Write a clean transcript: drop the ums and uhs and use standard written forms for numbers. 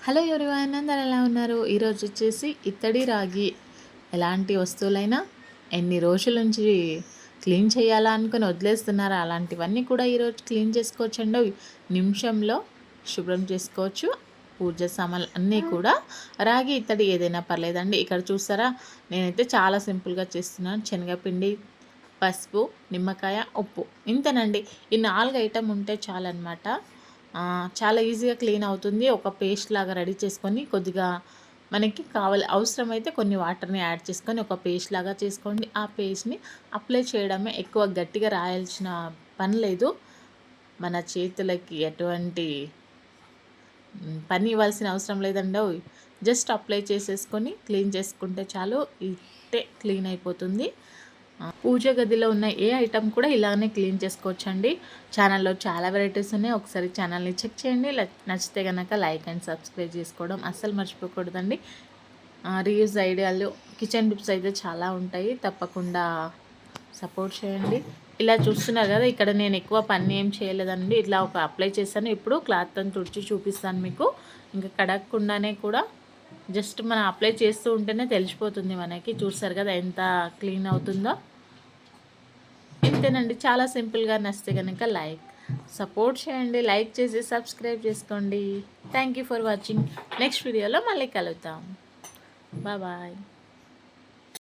Hello everyone, అందరు ఎలా ఉన్నారు? ఈరోజు వచ్చేసి ఇత్తడి రాగి ఎలాంటి వస్తువులైనా ఎన్ని రోజుల నుంచి క్లీన్ చేయాలా అనుకుని వదిలేస్తున్నారా, అలాంటివన్నీ కూడా ఈరోజు క్లీన్ చేసుకోవచ్చండి. నిమిషంలో శుభ్రం చేసుకోవచ్చు. పూజ సామాన్లు అన్నీ కూడా రాగి ఇత్తడి ఏదైనా పర్లేదండి. ఇక్కడ చూస్తారా, నేనైతే చాలా సింపుల్గా చేస్తున్నాను. శనగపిండి, పసుపు, నిమ్మకాయ, ఉప్పు, ఇంతేనండి. ఈ 4 ఐటమ్ ఉంటే చాలన్నమాట. చాలా ఈజీగా క్లీన్ అవుతుంది. ఒక పేస్ట్ లాగా రెడీ చేసుకొని కొద్దిగా మనకి అవసరమైతే కొన్ని వాటర్ని యాడ్ చేసుకొని ఒక పేస్ట్ లాగా చేసుకోండి. ఆ పేస్ట్ని అప్లై చేయడమే, ఎక్కువ గట్టిగా రాయాల్సిన పని లేదు. మన చేతులకి ఎటువంటి పని ఇవ్వాల్సిన అవసరం లేదండి. జస్ట్ అప్లై చేసేసుకొని క్లీన్ చేసుకుంటే చాలు, ఇట్టే క్లీన్ అయిపోతుంది. పూజ గదిలో ఉన్న ఏ ఐటమ్ కూడా ఇలానే క్లీన్ చేసుకోవచ్చండి. ఛానల్లో చాలా వెరైటీస్ ఉన్నాయి. ఒకసారి ఛానల్ని చెక్ చేయండి. నచ్చితే కనుక లైక్ అండ్ సబ్స్క్రైబ్ చేసుకోవడం అస్సలు మర్చిపోకూడదండి. రీయూజ్ ఐడియాలు, కిచెన్ టిప్స్ అయితే చాలా ఉంటాయి. తప్పకుండా సపోర్ట్ చేయండి. ఇలా చూస్తున్నారు కదా, ఇక్కడ నేను ఎక్కువ పని ఏం చేయలేదండి. ఇట్లా ఒక అప్లై చేశాను. ఇప్పుడు క్లాత్తో తుడిచి చూపిస్తాను మీకు. ఇంకా కడగకుండానే కూడా జస్ట్ మనం అప్లై చేస్తూ ఉంటేనే తెలిసిపోతుంది మనకి. చూస్తారు కదా ఎంత క్లీన్ అవుతుందో. ఇంతేనండి, చాలా సింపుల్గా. నచ్చితే కనుక సపోర్ట్ చేయండి, లైక్ చేసి సబ్స్క్రైబ్ చేసుకోండి. Thank you for watching. Next వీడియోలో మళ్ళీ కలుద్దాం. బాయ్.